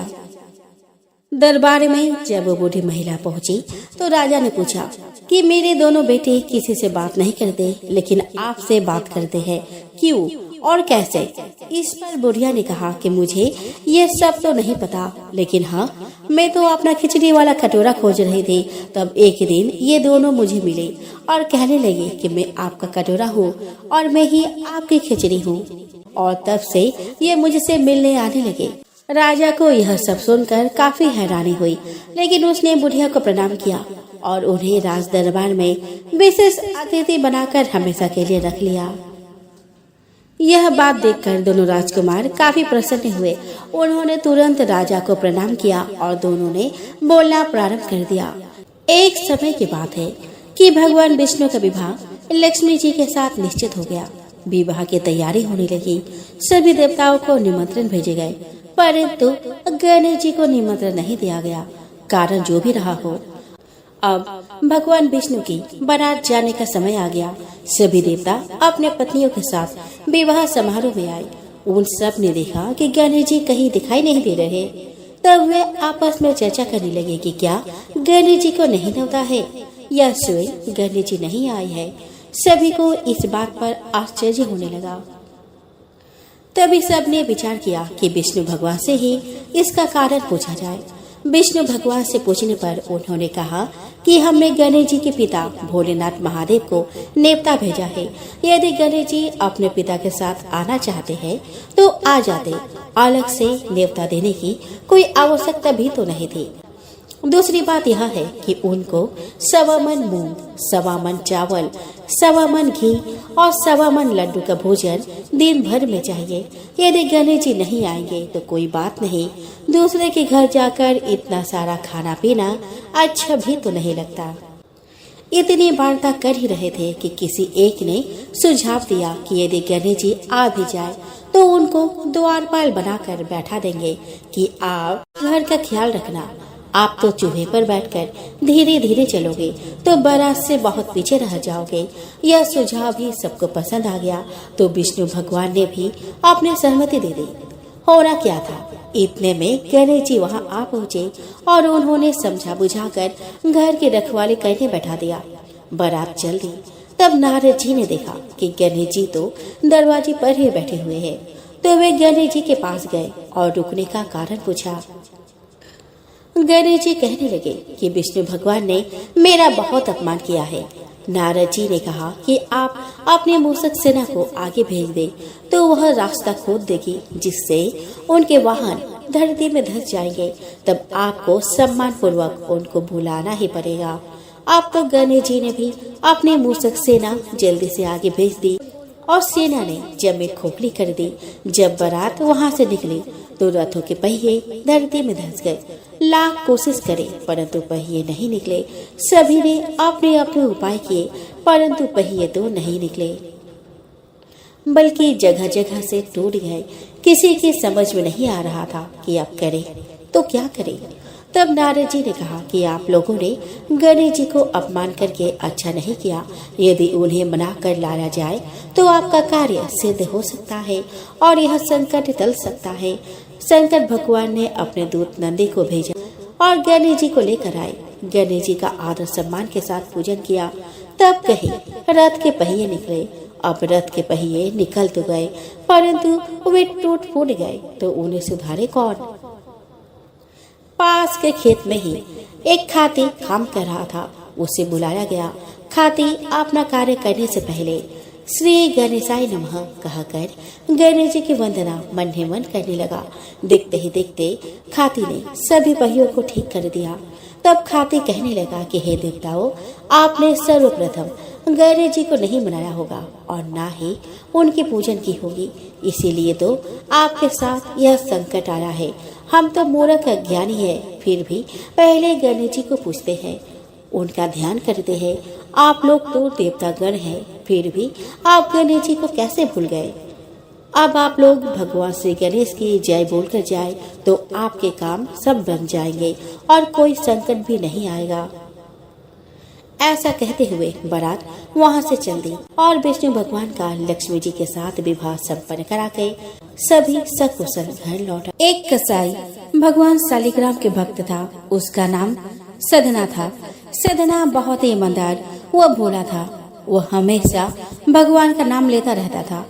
Speaker 1: दरबार में जब वो बूढ़ी महिला पहुंची तो राजा ने पूछा कि मेरे दोनों बेटे किसी से बात नहीं करते, लेकिन आपसे बात करते हैं, क्यों और कैसे? इस पर बुढ़िया ने कहा कि मुझे ये सब तो नहीं पता, लेकिन हाँ, मैं तो अपना खिचड़ी वाला कटोरा खोज रही थी। तब एक दिन ये दोनों मुझे मिले और कहने लगे कि मैं आपका कटोरा हूँ और मैं ही आपकी खिचड़ी हूँ, और तब से ये मुझसे मिलने आने लगे। राजा को यह सब सुनकर काफी हैरानी हुई, लेकिन उसने बुढ़िया को प्रणाम किया और उन्हें राज दरबार में विशेष अतिथि बनाकर हमेशा के लिए रख लिया। यह बात देखकर दोनों राजकुमार काफी प्रसन्न हुए। उन्होंने तुरंत राजा को प्रणाम किया और दोनों ने बोलना प्रारंभ कर दिया। एक समय की बात है कि भगवान विष्णु का विवाह लक्ष्मी जी के साथ निश्चित हो गया। विवाह की तैयारी होने लगी। सभी देवताओं को निमंत्रण भेजे गए, परंतु गणेश जी को निमंत्रण नहीं दिया गया। कारण जो भी रहा हो, अब भगवान विष्णु की बारात जाने का समय आ गया। सभी देवता अपने पत्नियों के साथ विवाह समारोह में आए। उन सब ने देखा कि गणेश जी कहीं दिखाई नहीं दे रहे। तब वे आपस में चर्चा करने लगे कि क्या गणेश जी को नहीं न्योता है या स्वयं गणेश जी नहीं आए हैं। सभी को इस बात पर आश्चर्य होने लगा। तभी सबने विचार किया कि विष्णु भगवान से ही इसका कारण पूछा जाए। विष्णु भगवान से पूछने पर उन्होंने कहा कि हमने गणेश जी के पिता भोलेनाथ महादेव को नेवता भेजा है। यदि गणेश जी अपने पिता के साथ आना चाहते हैं तो आ जाते, अलग से नेवता देने की कोई आवश्यकता भी तो नहीं थी। दूसरी बात यह है कि उनको 1.25 मन मूंग, 1.25 मन चावल, 1.25 मन घी और 1.25 मन लड्डू का भोजन दिन भर में चाहिए। यदि गणेश जी नहीं आएंगे तो कोई बात नहीं, दूसरे के घर जाकर इतना सारा खाना पीना अच्छा भी तो नहीं लगता। इतनी वार्ता कर ही रहे थे कि किसी एक ने सुझाव दिया कि यदि गणेश जी आ भी जाए तो उनको द्वारपाल बनाकर बैठा देंगे कि आप घर का ख्याल रखना। आप तो चूहे पर बैठकर धीरे धीरे चलोगे तो बारात से बहुत पीछे रह जाओगे। यह सुझाव भी सबको पसंद आ गया तो विष्णु भगवान ने भी अपनी सहमति दे दी। होना क्या था, इतने में गणेश जी वहां आ पहुँचे और उन्होंने समझा बुझाकर घर की रखवाली करने बैठा दिया। बारात चल दी। तब नारद जी ने देखा कि गणेश जी तो दरवाजे पर ही बैठे हुए हैं, तो वे गणेश जी के पास गए और रुकने का कारण पूछा। गणेश जी कहने लगे कि विष्णु भगवान ने मेरा बहुत अपमान किया है। नारद जी ने कहा कि आप अपने मूषक सेना को आगे भेज दे तो वह रास्ता खोद देगी, जिससे उनके वाहन धरती में धंस जाएंगे। तब आपको सम्मान पूर्वक उनको बुलाना ही पड़ेगा। अब तो गणेश जी ने भी अपनी मूषक सेना जल्दी से आगे भेज दी और सेना ने जमीन खोखली कर दी। जब बारात वहां से निकली तो रथों के पहिए धरती में धंस गए। लाख कोशिश करे परंतु पहिए नहीं निकले। सभी ने अपने अपने उपाय किए परंतु पहिए तो नहीं निकले, बल्कि जगह जगह से टूट गए। किसी की समझ में नहीं आ रहा था कि अब करे तो क्या करे। तब नारद जी ने कहा कि आप लोगों ने गणेश जी को अपमान करके अच्छा नहीं किया। यदि उन्हें मना कर लाया जाए तो आपका कार्य सिद्ध हो सकता है और यह संकट टल सकता है। शंकर भगवान ने अपने दूत नंदी को भेजा और गणेश जी को लेकर आए। गणेश जी का आदर सम्मान के साथ पूजन किया। तब कहीं रथ के पहिए निकले। अब रथ के पहिए निकल तो गए परंतु वे टूट फूट गए, तो उन्हें सुधारे कौन। पास के खेत में ही एक खाती काम कर रहा था। उसे बुलाया गया। खाती अपना कार्य करने से पहले श्री गणेशाय नमः कहकर गणेश जी की वंदना मन ही मन करने लगा। देखते ही देखते खाती ने सभी पहियों को ठीक कर दिया। तब खाती कहने लगा कि हे देवताओं, आपने सर्वप्रथम गणेश जी को नहीं मनाया होगा और ना ही उनकी पूजन की होगी, इसीलिए तो आपके साथ यह संकट आया है। हम तो मूर्ख अज्ञानी है, फिर भी पहले गणेश जी को पूछते हैं, उनका ध्यान करते हैं। आप लोग तो देवता गण हैं, फिर भी आप गणेश जी को कैसे भूल गए। अब आप लोग भगवान श्री गणेश की जय बोलकर जाए तो आपके काम सब बन जाएंगे और कोई संकट भी नहीं आएगा। ऐसा कहते हुए बारात वहां से चल दी और विष्णु भगवान का लक्ष्मी जी के साथ विवाह संपन्न करा के सभी सकुशल घर लौटा। एक कसाई भगवान शालिग्राम के भक्त था। उसका नाम सदना था। सदना बहुत ही ईमानदार व भोला था। वह हमेशा भगवान का नाम लेता रहता था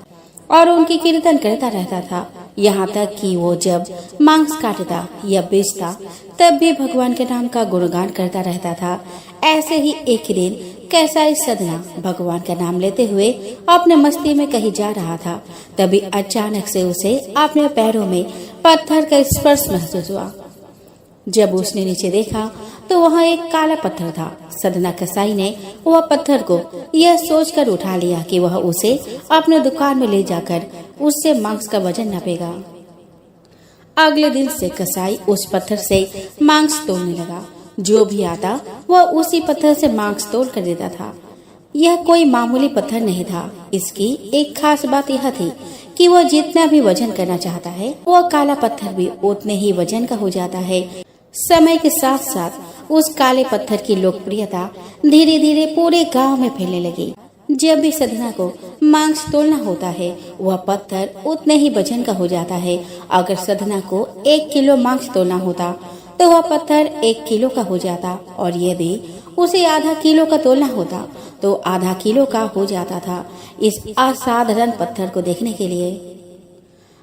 Speaker 1: और उनकी कीर्तन करता रहता था। यहाँ तक कि वो जब मांस काटता या बेचता तब भी भगवान के नाम का गुणगान करता रहता था। ऐसे ही एक दिन कसाई सदना भगवान का नाम लेते हुए अपने मस्ती में कहीं जा रहा था। तभी अचानक से उसे अपने पैरों में पत्थर का स्पर्श महसूस हुआ। जब उसने नीचे देखा तो वहाँ एक काला पत्थर था। सदना कसाई ने वह पत्थर को यह सोचकर उठा लिया कि वह उसे अपने दुकान में ले जाकर उससे मांस का वजन नापेगा। अगले दिन से कसाई उस पत्थर से मांस तोलने लगा। जो भी आता वह उसी पत्थर से मांस तोल कर देता था। यह कोई मामूली पत्थर नहीं था। इसकी एक खास बात यह थी कि वह जितना भी वजन करना चाहता है वह काला पत्थर भी उतने ही वजन का हो जाता है। समय के साथ साथ उस काले पत्थर की लोकप्रियता धीरे धीरे पूरे गांव में फैलने लगी। जब भी सदना को मांस तोलना होता है वह पत्थर उतने ही वजन का हो जाता है। अगर सदना को 1 किलो मांस तोलना होता तो वह पत्थर 1 किलो का हो जाता और यदि उसे आधा किलो का तोलना होता तो आधा किलो का हो जाता था। इस असाधारण पत्थर को देखने के लिए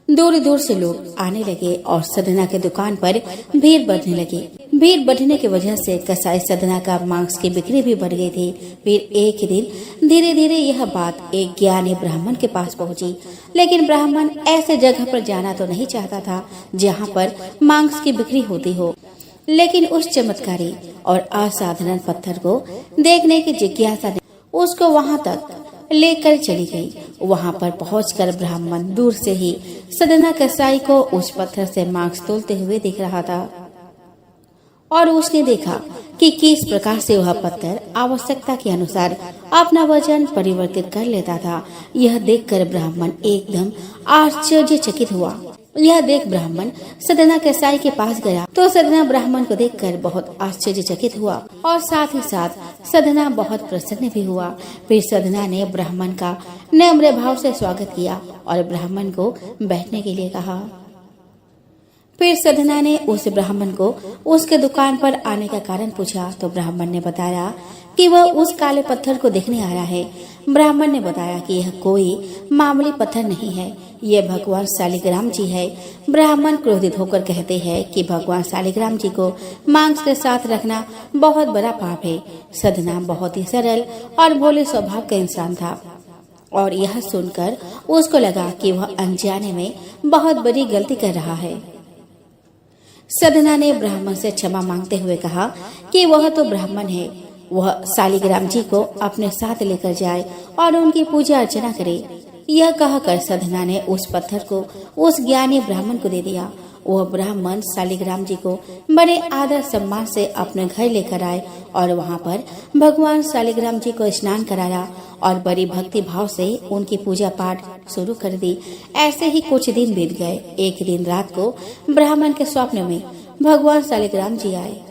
Speaker 1: दूर दूर से लोग आने लगे और सदना के दुकान पर भीड़ बढ़ने लगी। भीड़ बढ़ने की वजह से कसाई सदना का मांस की बिक्री भी बढ़ गई थी। फिर एक दिन धीरे धीरे यह बात एक ज्ञानी ब्राह्मण के पास पहुंची। लेकिन ब्राह्मण ऐसे जगह पर जाना तो नहीं चाहता था जहां पर मांस की बिक्री होती हो। लेकिन उस चमत्कारी और असाधारण पत्थर को देखने की जिज्ञासा ने उसको वहां तक लेकर चली गई। वहां पर पहुंचकर ब्राह्मण दूर से ही सदना कसाई को उस पत्थर से मांस तोलते हुए देख रहा था और उसने देखा कि किस प्रकार से वह पत्थर आवश्यकता के अनुसार अपना वजन परिवर्तित कर लेता था। यह देखकर ब्राह्मण एकदम आश्चर्यचकित हुआ। यह देख ब्राह्मण सदना कसाई के पास गया तो सदना ब्राह्मण को देखकर बहुत आश्चर्यचकित हुआ और साथ ही साथ सदना बहुत प्रसन्न भी हुआ। फिर सदना ने ब्राह्मण का नम्र भाव से स्वागत किया और ब्राह्मण को बैठने के लिए कहा। फिर सदना ने उस ब्राह्मण को उसके दुकान पर आने का कारण पूछा तो ब्राह्मण ने बताया कि वह उस काले पत्थर को देखने आया है। ब्राह्मण ने बताया कि यह कोई मामूली पत्थर नहीं है, यह भगवान शालिग्राम जी है। ब्राह्मण क्रोधित होकर कहते हैं कि भगवान शालिग्राम जी को मांस के साथ रखना बहुत बड़ा पाप है। सदना बहुत ही सरल और भोले स्वभाव का इंसान था और यह सुनकर उसको लगा कि वह अनजाने में बहुत बड़ी गलती कर रहा है। सदना ने ब्राह्मण से क्षमा मांगते हुए कहा कि वह तो ब्राह्मण है, वह शालिग्राम जी को अपने साथ लेकर जाए और उनकी पूजा अर्चना करे। यह कहकर सदना ने उस पत्थर को उस ज्ञानी ब्राह्मण को दे दिया। वह ब्राह्मण शालिग्राम जी को बड़े आदर सम्मान से अपने घर लेकर आए और वहां पर भगवान शालिग्राम जी को स्नान कराया और बड़ी भक्ति भाव से उनकी पूजा पाठ शुरू कर दी। ऐसे ही कुछ दिन बीत गए। एक दिन रात को ब्राह्मण के स्वप्न में भगवान शालिग्राम जी आए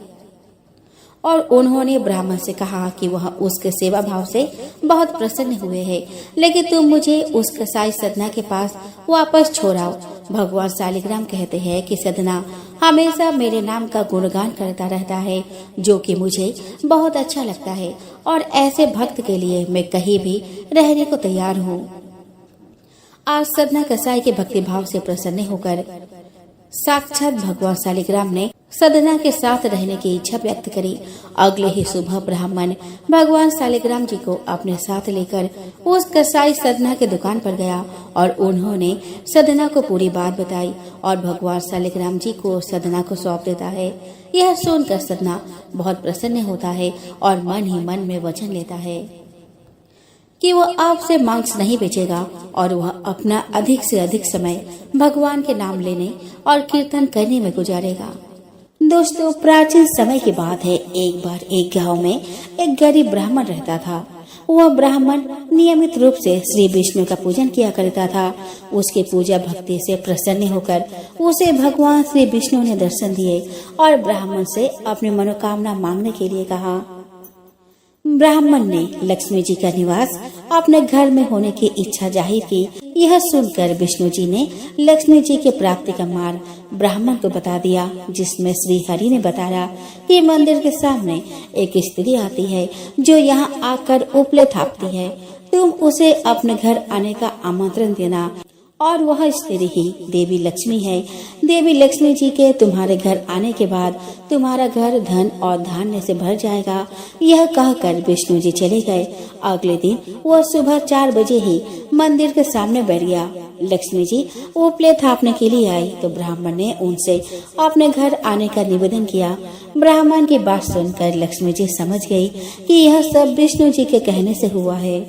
Speaker 1: और उन्होंने ब्राह्मण से कहा कि वह उसके सेवा भाव से बहुत प्रसन्न हुए हैं, लेकिन तुम मुझे उस कसाई सदना के पास वापस छोड़ाओ। भगवान शालिग्राम कहते हैं कि सदना हमेशा मेरे नाम का गुणगान करता रहता है, जो कि मुझे बहुत अच्छा लगता है और ऐसे भक्त के लिए मैं कहीं भी रहने को तैयार हूँ। आज सदना कसाई के भक्ति भाव से प्रसन्न होकर साक्षात भगवान शालिग्राम ने सदना के साथ रहने की इच्छा व्यक्त करी। अगले ही सुबह ब्राह्मण भगवान शालिग्राम जी को अपने साथ लेकर उस कसाई सदना के दुकान पर गया और उन्होंने सदना को पूरी बात बताई और भगवान शालिग्राम जी को सदना को सौंप देता है। यह सुनकर सदना बहुत प्रसन्न होता है और मन ही मन में वचन लेता है कि वह आपसे मांस नहीं बेचेगा और वह अपना अधिक से अधिक समय भगवान के नाम लेने और कीर्तन करने में गुजारेगा। दोस्तों, प्राचीन समय की बात है। एक बार एक गांव में एक गरीब ब्राह्मण रहता था। वह ब्राह्मण नियमित रूप से श्री विष्णु का पूजन किया करता था। उसकी पूजा भक्ति से प्रसन्न होकर उसे भगवान श्री विष्णु ने दर्शन दिए और ब्राह्मण से अपनी मनोकामना मांगने के लिए कहा। ब्राह्मण ने लक्ष्मी जी का निवास अपने घर में होने की इच्छा जाहिर की। यह सुनकर विष्णु जी ने लक्ष्मी जी की प्राप्ति का मार्ग ब्राह्मण को बता दिया, जिसमें श्री हरि ने बताया कि मंदिर के सामने एक स्त्री आती है जो यहाँ आकर उपले थापती है। तुम उसे अपने घर आने का आमंत्रण देना और वह स्त्री ही देवी लक्ष्मी है। देवी लक्ष्मी जी के तुम्हारे घर आने के बाद तुम्हारा घर धन और धान्य से भर जाएगा। यह कहकर विष्णु जी चले गए। अगले दिन वह सुबह 4 बजे ही मंदिर के सामने बैठ गया। लक्ष्मी जी उपले थापने के लिए आई तो ब्राह्मण ने उनसे अपने घर आने का निवेदन किया। ब्राह्मण की बात सुनकर लक्ष्मी जी समझ गई कि यह सब विष्णु जी के कहने से हुआ है।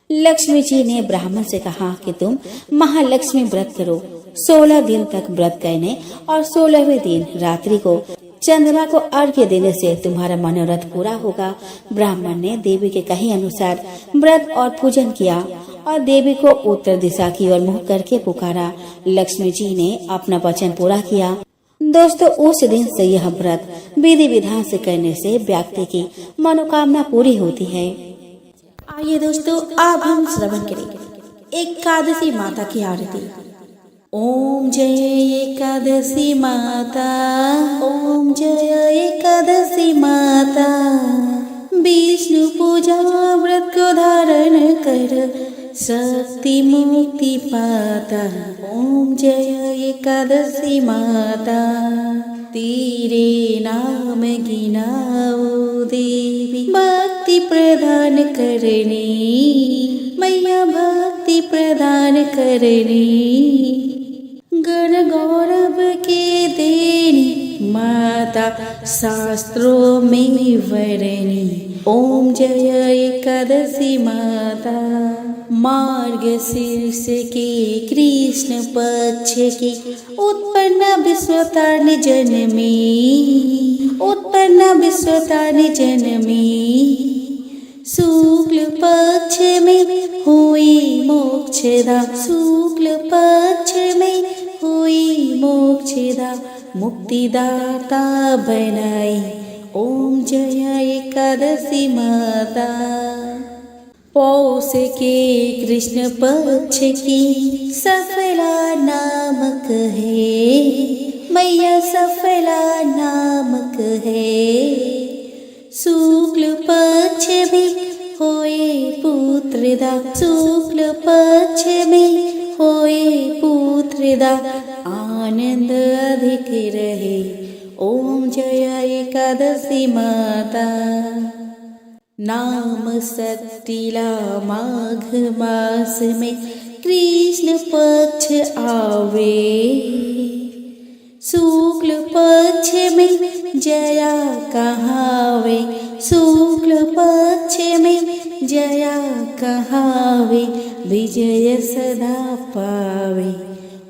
Speaker 1: लक्ष्मी जी ने ब्राह्मण से कहा कि तुम महालक्ष्मी व्रत करो। 16 दिन तक व्रत करने और 16वें दिन रात्रि को चंद्रमा को अर्घ्य देने से तुम्हारा मनोरथ पूरा होगा। ब्राह्मण ने देवी के कहे अनुसार व्रत और पूजन किया और देवी को उत्तर दिशा की ओर मुँह करके पुकारा। लक्ष्मी जी ने अपना वचन पूरा किया। दोस्तों, उस दिन से यह व्रत विधि विधान से करने से व्यक्ति की मनोकामना पूरी होती है। आइए दोस्तों, अब हम श्रवण करेंगे एकादशी माता की आरती। ओम जय एकादशी माता, ओम जय एकादशी माता। विष्णु पूजा व्रत को धारण कर शक्ति मुक्ति पाता। ओम जय एकादशी माता। तेरे नाम गिनाओ देवी, भक्ति प्रदान करनी मैया, भक्ति प्रदान करनी। गण गौरव के देनी माता, शास्त्रों में वर्णी। ओम जय एकादशी माता। मार्गशीर्ष के कृष्ण पक्ष की उत्पन्न विश्वतारिणी जनमी, उत्पन्न विश्वतारिणी जनमी। शुक्ल पक्ष में हुई मोक्षदा, शुक्ल पक्ष में हुई मोक्षदा। मुक्तिदाता बनाई ओम जय एकादशी माता। पौष के कृष्ण पक्ष की सफला नामक है मैया, सफला नामक है। शुक्ल पक्ष में होए पुत्रदा, शुक्ल पक्ष में होए पुत्रदा। आनंद अधिक रहे ओम जय एकादशी माता। नाम सट्टिला माघ मास में कृष्ण पक्ष आवे। शुक्ल पक्ष में जया कहावे, शुक्ल पक्ष में जया कहावे। विजय सदा पावे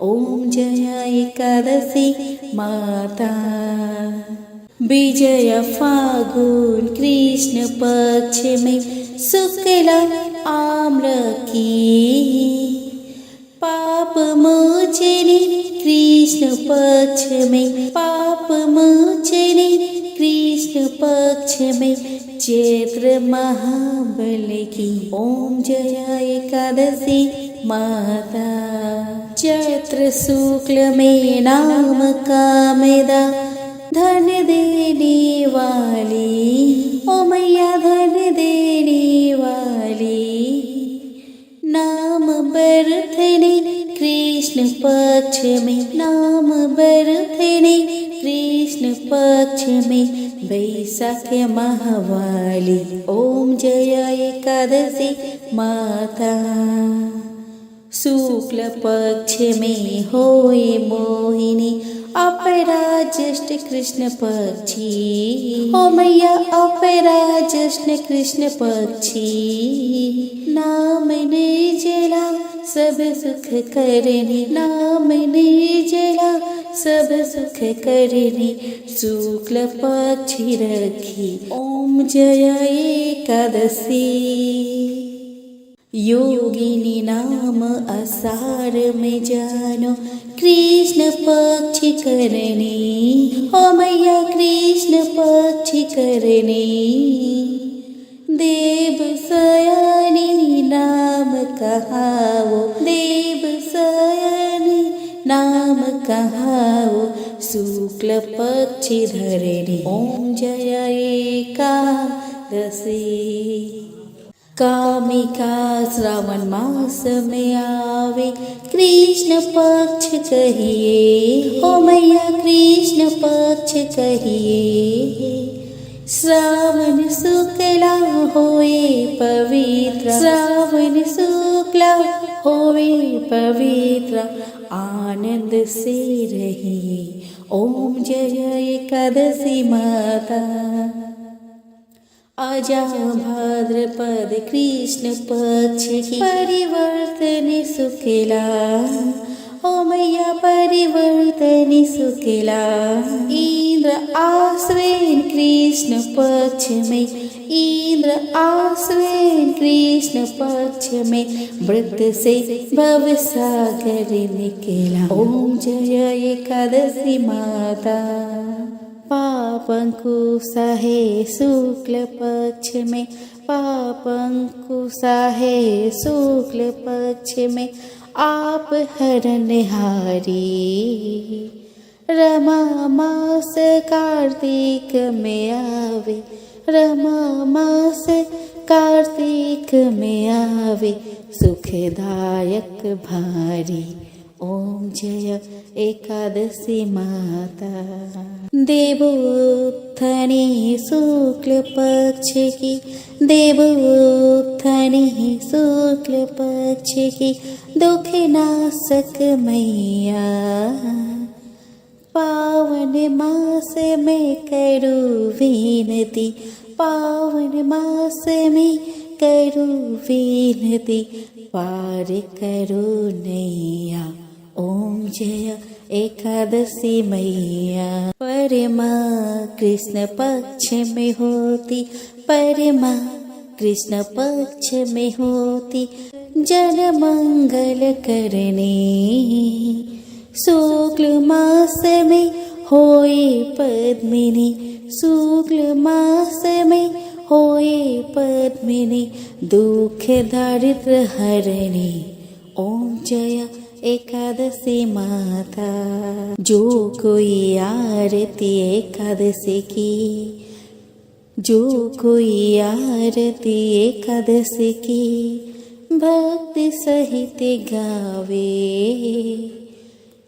Speaker 1: ओम जय एकादशी माता। विजय फागुन कृष्ण पक्ष में शुक्ला आम्र की। पाप मोचनी कृष्ण पक्ष में, पाप मोचनी कृष्ण पक्ष में। चैत्र महाबल की ओम जय एकादशी माता। चैत्र शुक्ल में नाम कामेदा, धन देने वाली ओ मैया, धन देने वाली। नाम बरतने कृष्ण पक्ष में, नाम बरतने कृष्ण पक्ष में। बैसाख महावाली ओम जय एकादशी माता। शुक्ल पक्ष में होए मोहिनी, अपरा ज्येष्ठ कृष्ण पक्षी ओ मैया, अपरा ज्येष्ठ कृष्ण पक्षी। नाम निर्जला सब सुख करनी, नाम निर्जला सब सुख करनी। शुक्ल पक्षी रखी ओम जय एकादशी। योगिनी नाम आषाढ़ में जानो कृष्ण पक्ष करनी ओ मैया, कृष्ण पक्ष करनी। देव सयानी नाम कहावो, देव सयानी नाम कहावो, शुक्ल पक्ष धरणी ओम जय एकादशी। कामिका श्रावण मास में आवे, कृष्ण पक्ष कहिए, ओ मैया कृष्ण पक्ष कहिए। श्रावण शुक्ला होए पवित्र, श्रावण शुक्ला होए पवित्र, आनंद से रहिए ओम जय एकादशी माता। आजा भाद्रपद कृष्ण पक्ष की परिवर्तन शुक्ला, ओ मैया परिवर्तन शुक्ला। इंद्र आश्विन कृष्ण पक्ष में, इंद्र आश्विन कृष्ण पक्ष में, व्रत से भव सागर निकला ओम जय एकादशी माता। पापंकुशा है शुक्ल पक्ष में, पापंकुशा है शुक्ल पक्ष में, आप हरणहारी। रमा मास कार्तिक में आवे, रमा मास कार्तिक में आवे, सुखदायक भारी ओम जय एकादशी माता। देवोत्थाने शुक्ल पक्ष की, देवोत्थाने शुक्ल पक्ष की, दुख नाशक मैया। पावन मास में करूं विनती, पावन मास में करूं विनती, पार करो नैया ओम जय एकादशी मैया। परमा कृष्ण पक्ष में होती, परमा कृष्ण पक्ष में होती, जन मंगल करने। शुक्ल मास में होए पद्मिनी, शुक्ल मास में होए पद्मिनी, दुख दारिद्र हरणी ओम जय एकादशी माता। जो कोई आरती एकादशी की, जो कोई आरती एकादशी की, भक्ति सहित गावे,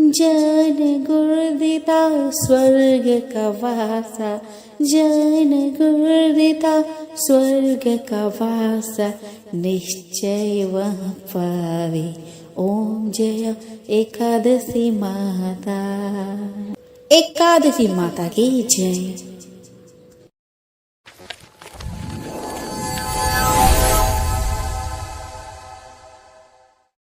Speaker 1: जन गुरुदिता स्वर्ग का वासा, जन गुरुदिता स्वर्ग का वासा, निश्चय वह पावे ओम जय एकादशी माता। एकादशी माता की जय।